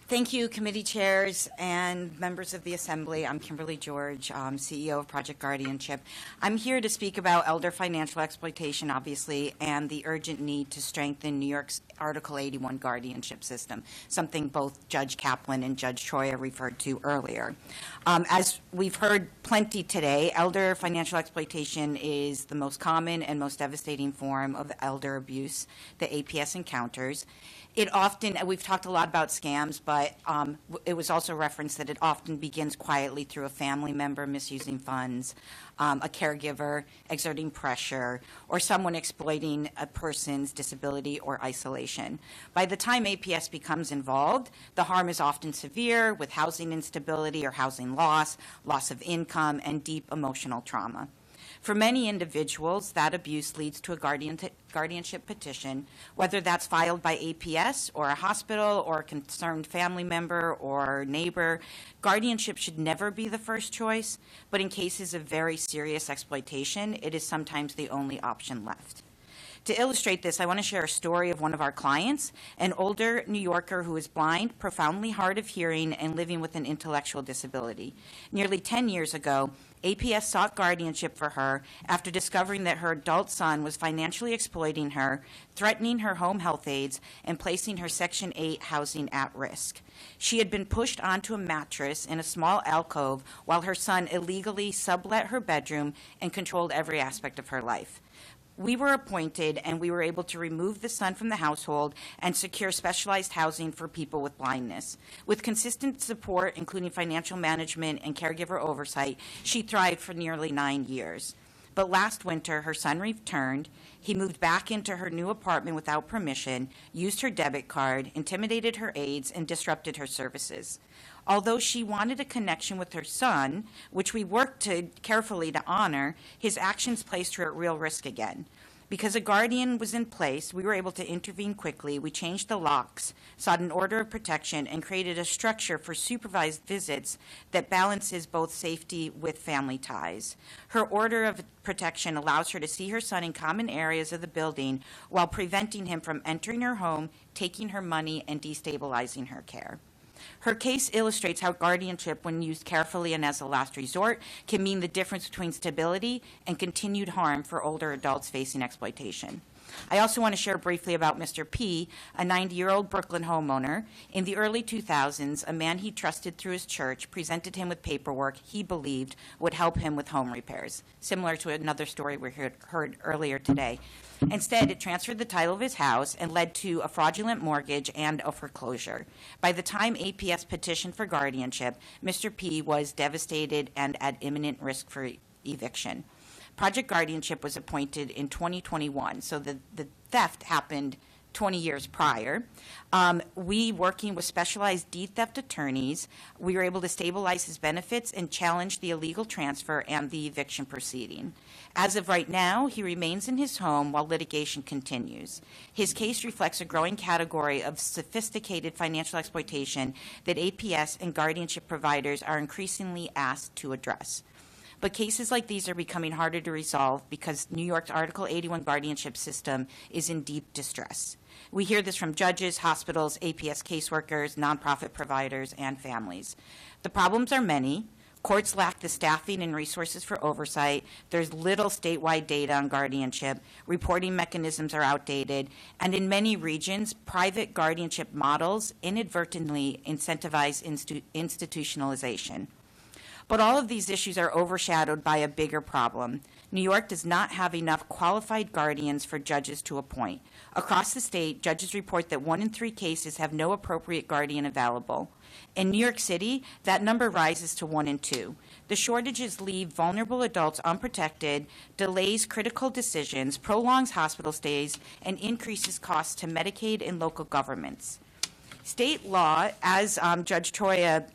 Thank you, committee chairs and members of the Assembly. I'm Kimberly George, CEO of Project Guardianship. I'm here to speak about elder financial exploitation, obviously, and the urgent need to strengthen New York's Article 81 guardianship system, something both Judge Kaplan and Judge Troya referred to earlier. As we've heard plenty today, elder financial exploitation is the most common and most devastating form of elder abuse that APS encounters. It often, we've talked a lot about scams, but it was also referenced that it often begins quietly through a family member misusing funds, a caregiver exerting pressure, or someone exploiting a person's disability or isolation. By the time APS becomes involved, the harm is often severe, with housing instability or housing loss, loss of income, and deep emotional trauma. For many individuals, that abuse leads to a guardianship petition, whether that's filed by APS or a hospital or a concerned family member or neighbor. Guardianship should never be the first choice, but in cases of very serious exploitation, it is sometimes the only option left. To illustrate this, I want to share a story of one of our clients, an older New Yorker who is blind, profoundly hard of hearing, and living with an intellectual disability. Nearly 10 years ago, APS sought guardianship for her after discovering that her adult son was financially exploiting her, threatening her home health aides, and placing her Section 8 housing at risk. She had been pushed onto a mattress in a small alcove while her son illegally sublet her bedroom and controlled every aspect of her life. We were appointed, and we were able to remove the son from the household and secure specialized housing for people with blindness. With consistent support, including financial management and caregiver oversight, she thrived for nearly 9 years. But last winter, her son returned. He moved back into her new apartment without permission, used her debit card, intimidated her aides, and disrupted her services. Although she wanted a connection with her son, which we worked carefully to honor, his actions placed her at real risk again. Because a guardian was in place, we were able to intervene quickly. We changed the locks, sought an order of protection, and created a structure for supervised visits that balances both safety with family ties. Her order of protection allows her to see her son in common areas of the building while preventing him from entering her home, taking her money, and destabilizing her care. Her case illustrates how guardianship, when used carefully and as a last resort, can mean the difference between stability and continued harm for older adults facing exploitation. I also want to share briefly about Mr. P., a 90-year-old Brooklyn homeowner. In the early 2000s, a man he trusted through his church presented him with paperwork he believed would help him with home repairs, similar to another story we heard earlier today. Instead, it transferred the title of his house and led to a fraudulent mortgage and a foreclosure. By the time APS petitioned for guardianship, Mr. P. was devastated and at imminent risk for eviction. Project Guardianship was appointed in 2021, so the theft happened 20 years prior. We, working with specialized deed theft attorneys, we were able to stabilize his benefits and challenge the illegal transfer and the eviction proceeding. As of right now, he remains in his home while litigation continues. His case reflects a growing category of sophisticated financial exploitation that APS and guardianship providers are increasingly asked to address. But cases like these are becoming harder to resolve because New York's Article 81 guardianship system is in deep distress. We hear this from judges, hospitals, APS caseworkers, nonprofit providers, and families. The problems are many. Courts lack the staffing and resources for oversight. There's little statewide data on guardianship. Reporting mechanisms are outdated. And in many regions, private guardianship models inadvertently incentivize institutionalization. But all of these issues are overshadowed by a bigger problem. New York does not have enough qualified guardians for judges to appoint. Across the state, judges report that 1 in 3 cases have no appropriate guardian available. In New York City, that number rises to 1 in 2. The shortages leave vulnerable adults unprotected, delays critical decisions, prolongs hospital stays, and increases costs to Medicaid and local governments. State law, as Judge Troya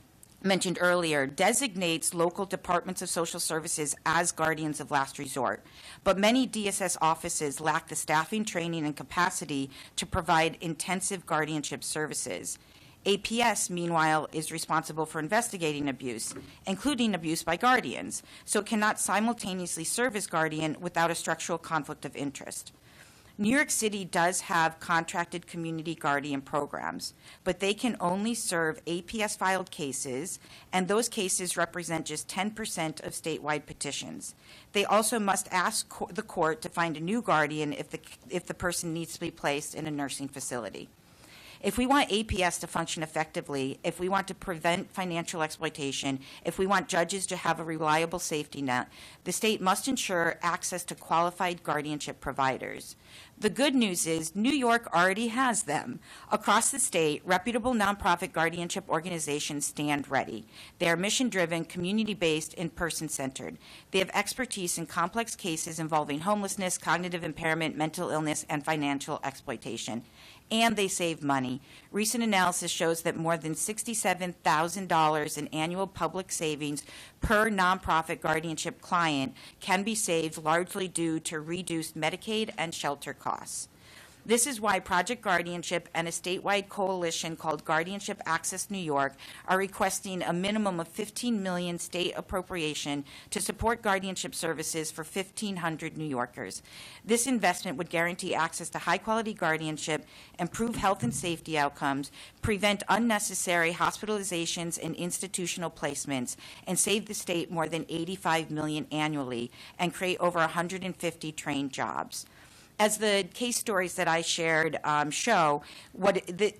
mentioned earlier, designates local departments of social services as guardians of last resort. But many DSS offices lack the staffing, training, and capacity to provide intensive guardianship services. APS, meanwhile, is responsible for investigating abuse, including abuse by guardians, so it cannot simultaneously serve as guardian without a structural conflict of interest. New York City does have contracted community guardian programs, but they can only serve APS-filed cases, and those cases represent just 10% of statewide petitions. They also must ask the court to find a new guardian if the person needs to be placed in a nursing facility. If we want APS to function effectively, if we want to prevent financial exploitation, if we want judges to have a reliable safety net, the state must ensure access to qualified guardianship providers. The good news is New York already has them. Across the state, reputable nonprofit guardianship organizations stand ready. They are mission-driven, community-based, and person-centered. They have expertise in complex cases involving homelessness, cognitive impairment, mental illness, and financial exploitation. And they save money. Recent analysis shows that more than $67,000 in annual public savings per nonprofit guardianship client can be saved largely due to reduced Medicaid and shelter costs. This is why Project Guardianship and a statewide coalition called Guardianship Access New York are requesting a minimum of $15 million state appropriation to support guardianship services for 1,500 New Yorkers. This investment would guarantee access to high-quality guardianship, improve health and safety outcomes, prevent unnecessary hospitalizations and institutional placements, and save the state more than $85 million annually and create over 150 trained jobs. As the case stories that I shared show, it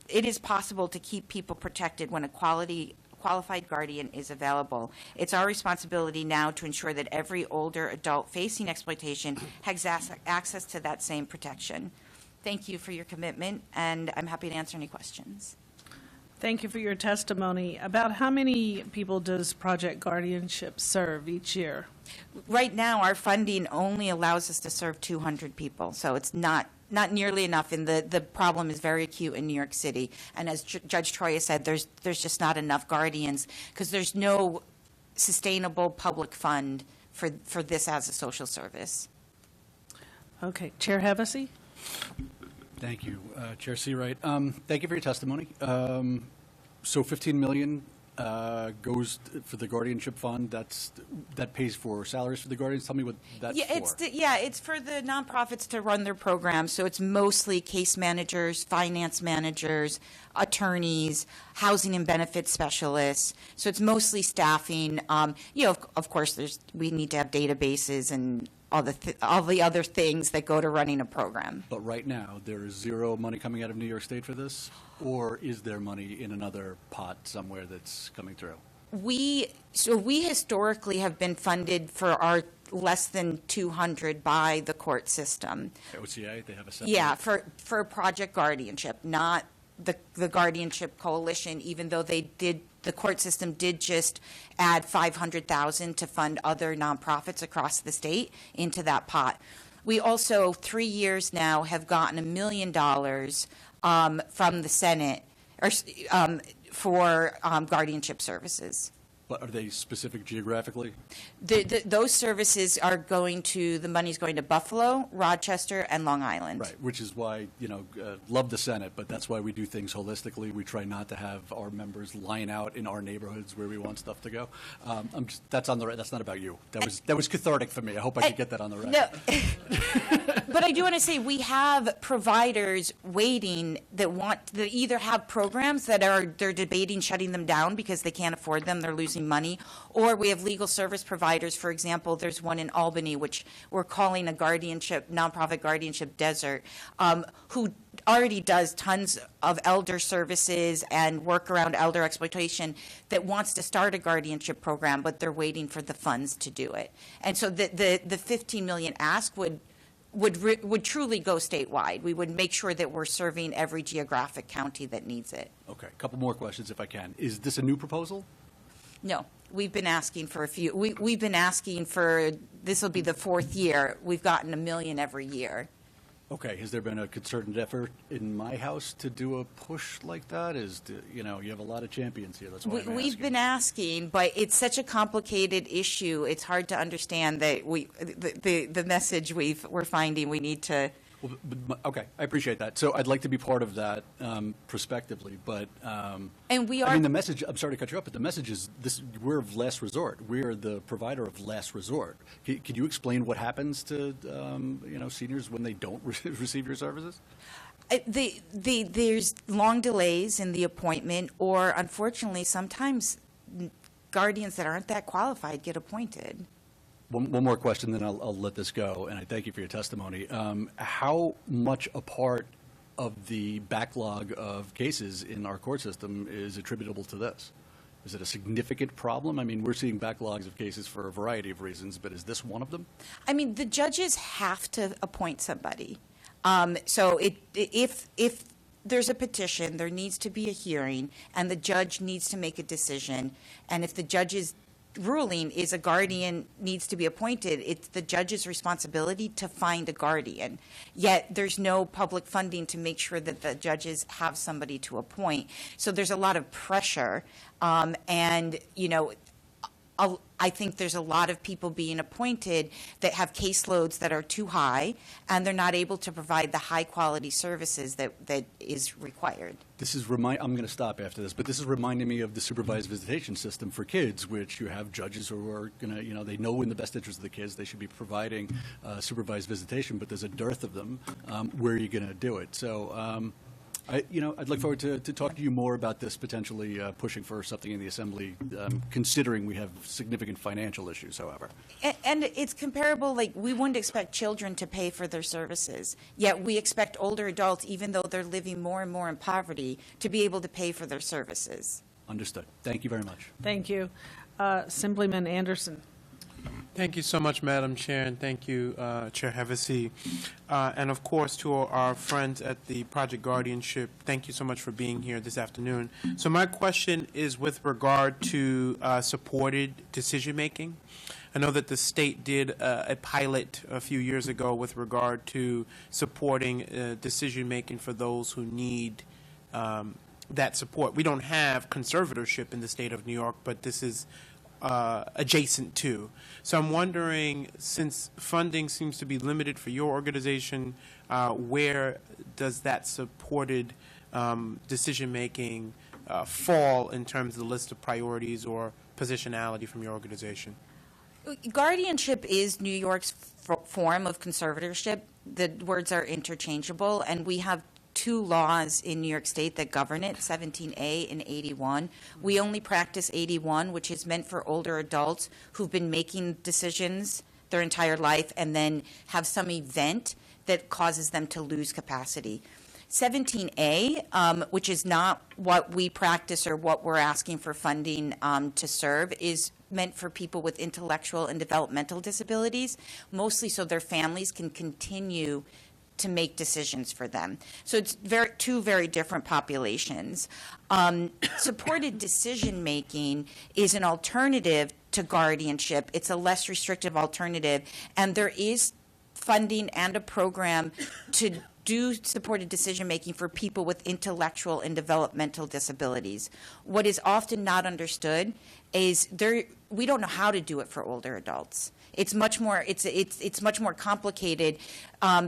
is possible to keep people protected when a qualified guardian is available. It's our responsibility now to ensure that every older adult facing exploitation has access to that same protection. Thank you for your commitment, and I'm happy to answer any questions. Thank you for your testimony. About how many people does Project Guardianship serve each year? Right now, our funding only allows us to serve 200 people, so it's not nearly enough, and the problem is very acute in New York City. And as Judge Troya said, there's just not enough guardians because there's no sustainable public fund for this as a social service. Okay. Chair Hevesy? Thank you, Chair Seawright. Thank you for your testimony. So $15 million goes for the guardianship fund. That pays for salaries for the guardians. Tell me what that's for. It's for the nonprofits to run their programs. So it's mostly case managers, finance managers, attorneys, housing and benefits specialists. So it's mostly staffing. Of course, we need to have databases and all the other things that go to running a program. But right now, there is zero money coming out of New York State for this? Or is there money in another pot somewhere that's coming through? We historically have been funded for our less than 200 by the court system. OCA, they have a separate? Yeah, for Project Guardianship, not the Guardianship Coalition, even though the court system did just add $500,000 to fund other nonprofits across the state into that pot. We also, 3 years now, have gotten $1 million from the Senate for guardianship services. But are they specific geographically? Those services are the money's going to Buffalo, Rochester, and Long Island. Right, which is why, love the Senate, but that's why we do things holistically. We try not to have our members line out in our neighborhoods where we want stuff to go. That's on the that's not about you. That was cathartic for me. I hope I could get that on the record. No. But I do want to say we have providers waiting that either have programs that they're debating shutting them down because they can't afford them, they're losing money, or we have legal service providers. For example, there's one in Albany, which we're calling a nonprofit guardianship desert, who already does tons of elder services and work around elder exploitation, that wants to start a guardianship program, but they're waiting for the funds to do it. And so the $15 million ask would truly go statewide. We would make sure that we're serving every geographic county that needs it. Okay, a couple more questions if I can. Is this a new proposal? No, we've been asking for a few. We've been asking for, this will be the 4th year. We've gotten $1 million every year. Okay, has there been a concerted effort in my house to do a push like that? You have a lot of champions here. That's why I'm asking. We've been asking, but it's such a complicated issue. It's hard to understand that the message we're finding. We need to Well, okay, I appreciate that. So I'd like to be part of that prospectively, but And we I are, mean, the message, I'm sorry to cut you off, but the message is this: we're of last resort. We're the provider of last resort. Could you explain what happens to seniors when they don't receive your services? there's long delays in the appointment, or unfortunately, sometimes guardians that aren't that qualified get appointed. One more question, then I'll let this go, and I thank you for your testimony. How much a part of the backlog of cases in our court system is attributable to this? Is it a significant problem? I mean, we're seeing backlogs of cases for a variety of reasons, but is this one of them? I mean, the judges have to appoint somebody. So if there's a petition, there needs to be a hearing, and the judge needs to make a decision. And if the judge's ruling is a guardian needs to be appointed, it's the judge's responsibility to find a guardian. Yet there's no public funding to make sure that the judges have somebody to appoint. So there's a lot of pressure, and I think there's a lot of people being appointed that have caseloads that are too high, and they're not able to provide the high-quality services that is required. I'm going to stop after this, but this is reminding me of the supervised visitation system for kids, which you have judges who are going to, they know in the best interest of the kids they should be providing supervised visitation, but there's a dearth of them. Where are you going to do it? So, I'd look forward to talking to you more about this, potentially pushing for something in the Assembly, considering we have significant financial issues, however. And it's comparable, like, we wouldn't expect children to pay for their services, yet we expect older adults, even though they're living more and more in poverty, to be able to pay for their services. Understood. Thank you very much. Thank you. Assemblyman Anderson. Thank you so much, Madam Chair, and thank you, Chair Hevesi. And of course, to our friends at the Project Guardianship, thank you so much for being here this afternoon. So my question is with regard to supported decision-making. I know that the state did a pilot a few years ago with regard to supporting decision-making for those who need that support. We don't have conservatorship in the state of New York, but this is adjacent to. So I'm wondering, since funding seems to be limited for your organization, where does that supported decision-making fall in terms of the list of priorities or positionality from your organization? Guardianship is New York's form of conservatorship. The words are interchangeable, and we have two laws in New York State that govern it, 17A and 81. We only practice 81, which is meant for older adults who've been making decisions their entire life and then have some event that causes them to lose capacity. 17A, which is not what we practice or what we're asking for funding to serve, is meant for people with intellectual and developmental disabilities, mostly so their families can continue to make decisions for them. So it's two very different populations. Supported decision-making is an alternative to guardianship. It's a less restrictive alternative, and there is funding and a program to do supported decision-making for people with intellectual and developmental disabilities. What is often not understood is we don't know how to do it for older adults. It's much more complicated.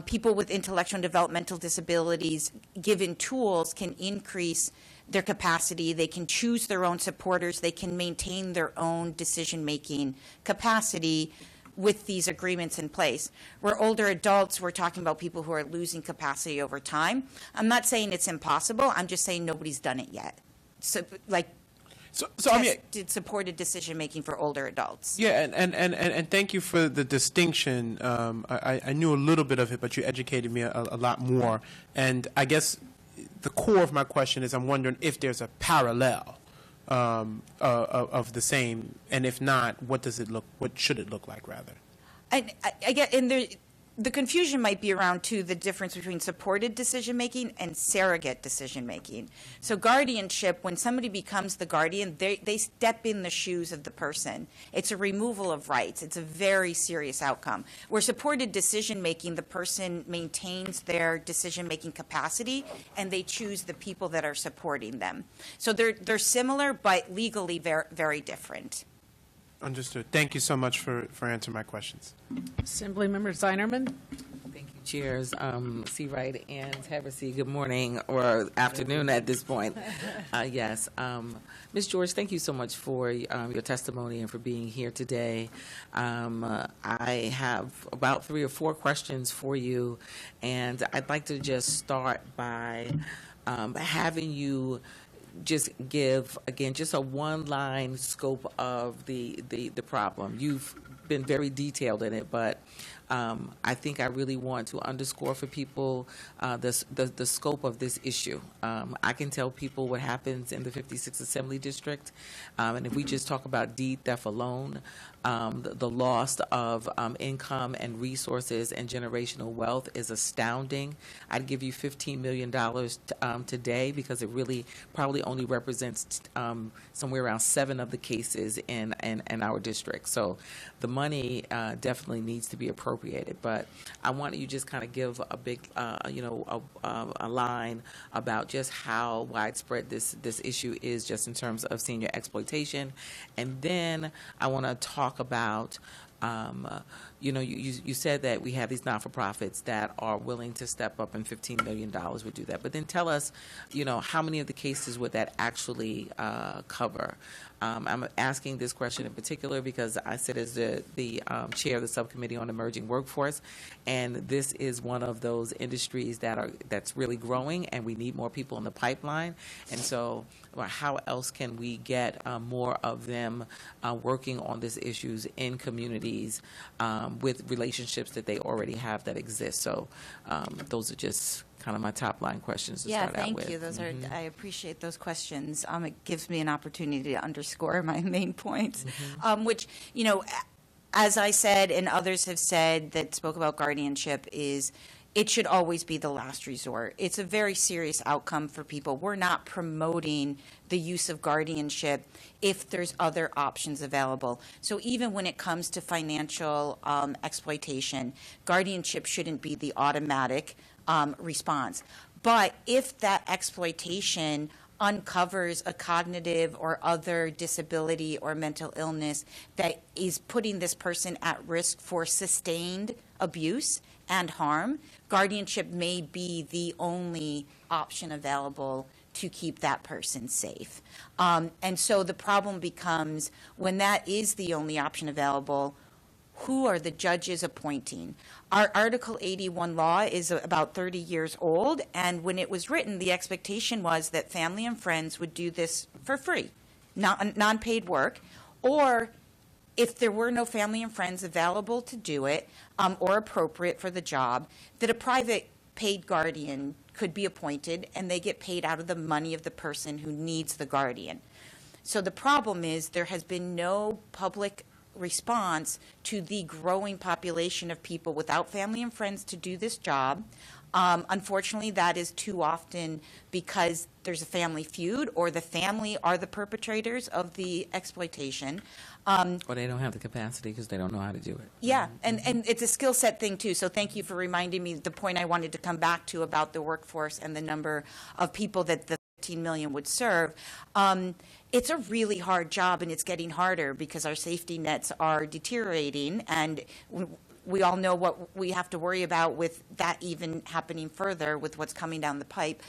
People with intellectual and developmental disabilities, given tools, can increase their capacity. They can choose their own supporters. They can maintain their own decision-making capacity with these agreements in place. Where older adults, we're talking about people who are losing capacity over time. I'm not saying it's impossible. I'm just saying nobody's done it yet. So, did supported decision-making for older adults. Yeah, and thank you for the distinction. I knew a little bit of it, but you educated me a lot more. And I guess the core of my question is I'm wondering if there's a parallel of the same, and if not, what should it look like, rather? I get, and the confusion might be around, too, the difference between supported decision-making and surrogate decision-making. So guardianship, when somebody becomes the guardian, they step in the shoes of the person. It's a removal of rights. It's a very serious outcome. Where supported decision-making, the person maintains their decision-making capacity, and they choose the people that are supporting them. So they're similar, but legally very, very different. Understood. Thank you so much for answering my questions. Assemblymember Zeinerman. Thank you, Chairs Seawright and Hevesy. Good morning or afternoon at this point. Yes. Ms. George, thank you so much for your testimony and for being here today. I have about 3 or 4 questions for you, and I'd like to just start by having you just give, again, just a one-line scope of the problem. You've been very detailed in it, but I think I really want to underscore for people the scope of this issue. I can tell people what happens in the 56th Assembly District, and if we just talk about deed theft alone, the loss of income and resources and generational wealth is astounding. I'd give you $15 million today because it really probably only represents somewhere around 7 of the cases in our district. So the money definitely needs to be appropriated. But I want you just kind of give a big, a line about just how widespread this issue is just in terms of senior exploitation. And then I want to talk about, you said that we have these not-for-profits that are willing to step up and $15 million would do that. But then tell us, how many of the cases would that actually cover? I'm asking this question in particular because I sit as the chair of the subcommittee on emerging workforce, and this is one of those industries that's really growing, and we need more people in the pipeline. And so, how else can we get more of them working on these issues in communities with relationships that they already have that exist? So, those are just kind of my top line questions to start out with. Thank you. Those are, I appreciate those questions. It gives me an opportunity to underscore my main points, which, as I said and others have said that spoke about guardianship, is it should always be the last resort. It's a very serious outcome for people. We're not promoting the use of guardianship if there's other options available. So even when it comes to financial exploitation, guardianship shouldn't be the automatic response. But if that exploitation uncovers a cognitive or other disability or mental illness that is putting this person at risk for sustained abuse and harm, guardianship may be the only option available to keep that person safe. And so the problem becomes, when that is the only option available, who are the judges appointing? Our Article 81 law is about 30 years old, and when it was written, the expectation was that family and friends would do this for free, non-paid work, or if there were no family and friends available to do it or appropriate for the job, that a private paid guardian could be appointed, and they get paid out of the money of the person who needs the guardian. So the problem is there has been no public response to the growing population of people without family and friends to do this job. Unfortunately, that is too often because there's a family feud, or the family are the perpetrators of the exploitation. Or they don't have the capacity because they don't know how to do it. Yeah, and it's a skill set thing too. So thank you for reminding me the point I wanted to come back to about the workforce and the number of people that the 15 million would serve. It's a really hard job, and it's getting harder because our safety nets are deteriorating, and we all know what we have to worry about with that even happening further with what's coming down the pipe.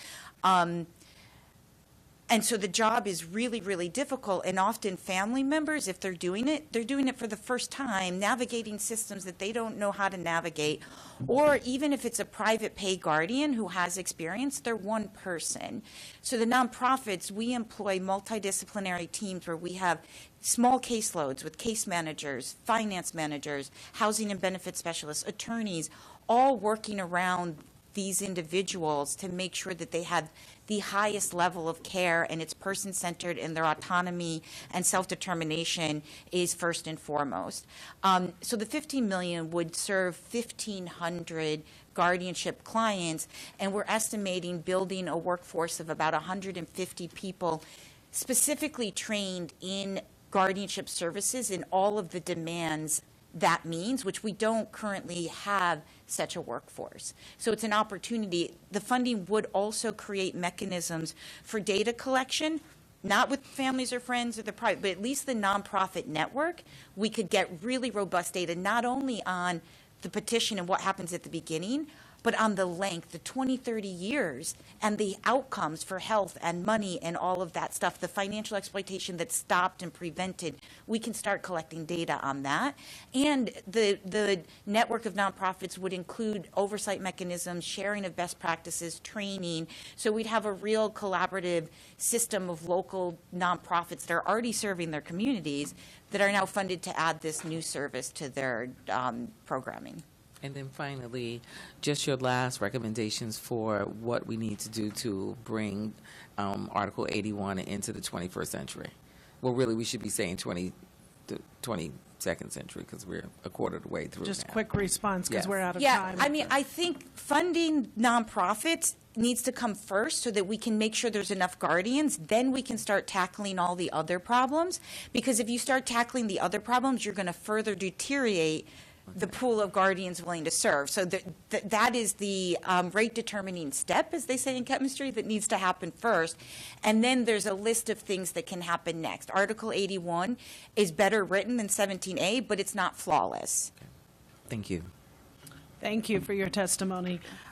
And so the job is really, really difficult, and often family members, if they're doing it for the first time, navigating systems that they don't know how to navigate, or even if it's a private pay guardian who has experience, they're one person. So the nonprofits, we employ multidisciplinary teams where we have small caseloads with case managers, finance managers, housing and benefit specialists, attorneys, all working around these individuals to make sure that they have the highest level of care, and it's person-centered, and their autonomy and self-determination is first and foremost. So the 15 million would serve 1,500 guardianship clients, and we're estimating building a workforce of about 150 people specifically trained in guardianship services in all of the demands that means, which we don't currently have such a workforce. So it's an opportunity. The funding would also create mechanisms for data collection, not with families or friends or the private, but at least the nonprofit network. We could get really robust data, not only on the petition and what happens at the beginning, but on the length, the 20, 30 years, and the outcomes for health and money and all of that stuff, the financial exploitation that stopped and prevented, we can start collecting data on that. And the network of nonprofits would include oversight mechanisms, sharing of best practices, training. So we'd have a real collaborative system of local nonprofits that are already serving their communities that are now funded to add this new service to their programming. And then finally, just your last recommendations for what we need to do to bring Article 81 into the 21st century. Well, really, we should be saying the 22nd century because we're a quarter of the way through Just now. quick response, because Yes. we're out of Yeah, time. I mean, I think funding nonprofits needs to come first so that we can make sure there's enough guardians. Then we can start tackling all the other problems. Because if you start tackling the other problems, you're going to further deteriorate the pool of guardians willing to serve. So that is the rate determining step, as they say in chemistry, that needs to happen first. And then there's a list of things that can happen next. Article 81 is better written than 17A, but it's not flawless. Thank you. Thank you for your testimony.